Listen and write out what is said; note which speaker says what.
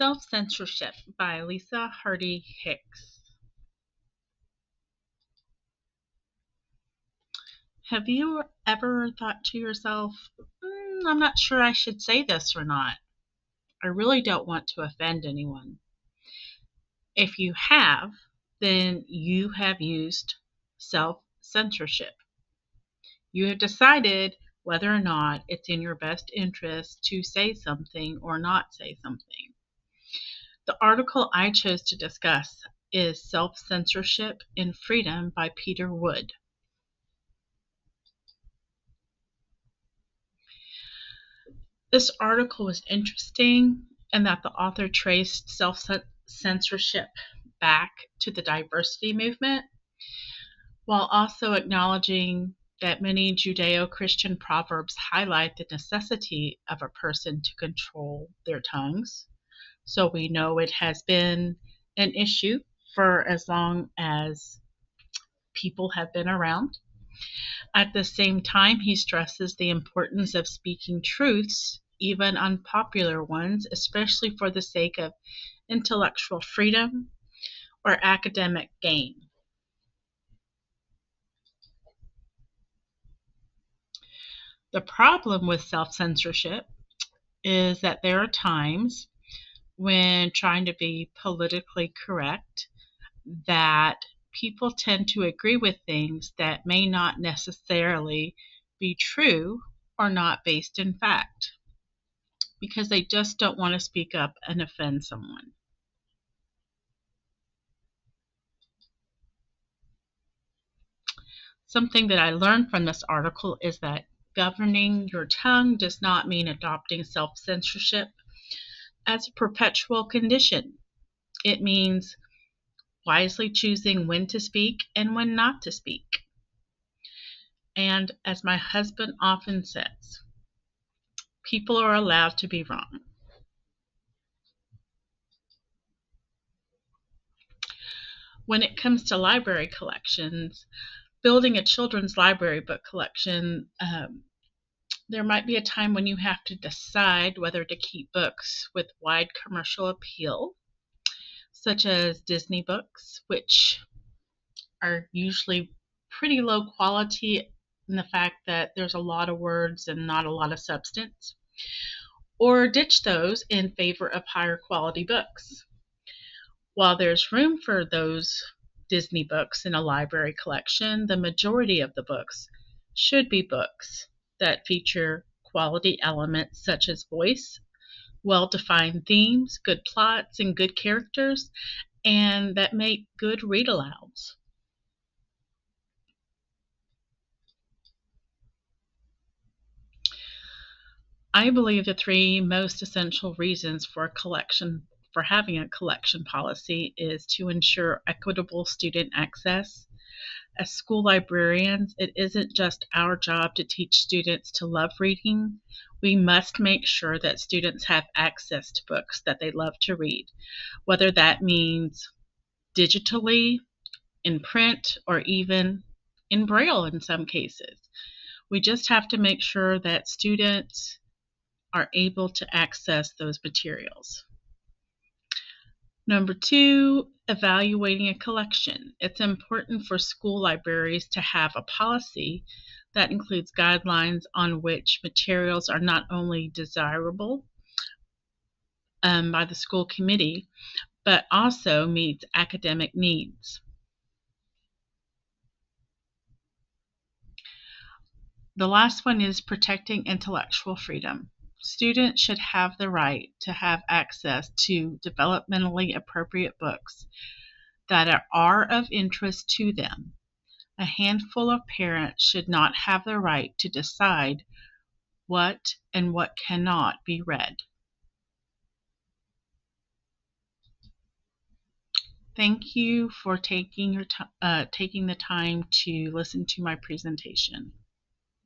Speaker 1: Self-Censorship by Lisa Hardy Hicks. Have you ever thought to yourself, I'm not sure I should say this or not. I really don't want to offend anyone. If you have, then you have used self-censorship. You have decided whether or not it's in your best interest to say something or not say something. The article I chose to discuss is Self-Censorship in Freedom by Peter Wood. This article was interesting in that the author traced self-censorship back to the diversity movement, while also acknowledging that many Judeo-Christian proverbs highlight the necessity of a person to control their tongues. So we know it has been an issue for as long as people have been around. At the same time, he stresses the importance of speaking truths, even unpopular ones, especially for the sake of intellectual freedom or academic gain. The problem with self-censorship is that there are times when trying to be politically correct that people tend to agree with things that may not necessarily be true or not based in fact, because they just don't want to speak up and offend someone. Something that I learned from this article is that governing your tongue does not mean adopting self-censorship as a perpetual condition. It means wisely choosing when to speak and when not to speak. And as my husband often says, people are allowed to be wrong. When it comes to library collections, building a children's library book collection, there might be a time when you have to decide whether to keep books with wide commercial appeal, such as Disney books, which are usually pretty low quality in the fact that there's a lot of words and not a lot of substance, or ditch those in favor of higher quality books. While there's room for those Disney books in a library collection, the majority of the books should be books that feature quality elements such as voice, well-defined themes, good plots, and good characters, and that make good read-alouds. I believe the three most essential reasons for having a collection policy is to ensure equitable student access. As school librarians, it isn't just our job to teach students to love reading. We must make sure that students have access to books that they love to read, whether that means digitally, in print, or even in Braille in some cases. We just have to make sure that students are able to access those materials. Number two, evaluating a collection. It's important for school libraries to have a policy that includes guidelines on which materials are not only desirable by the school committee, but also meets academic needs. The last one is protecting intellectual freedom. Students should have the right to have access to developmentally appropriate books that are of interest to them. A handful of parents should not have the right to decide what and what cannot be read. Thank you for taking the time to listen to my presentation.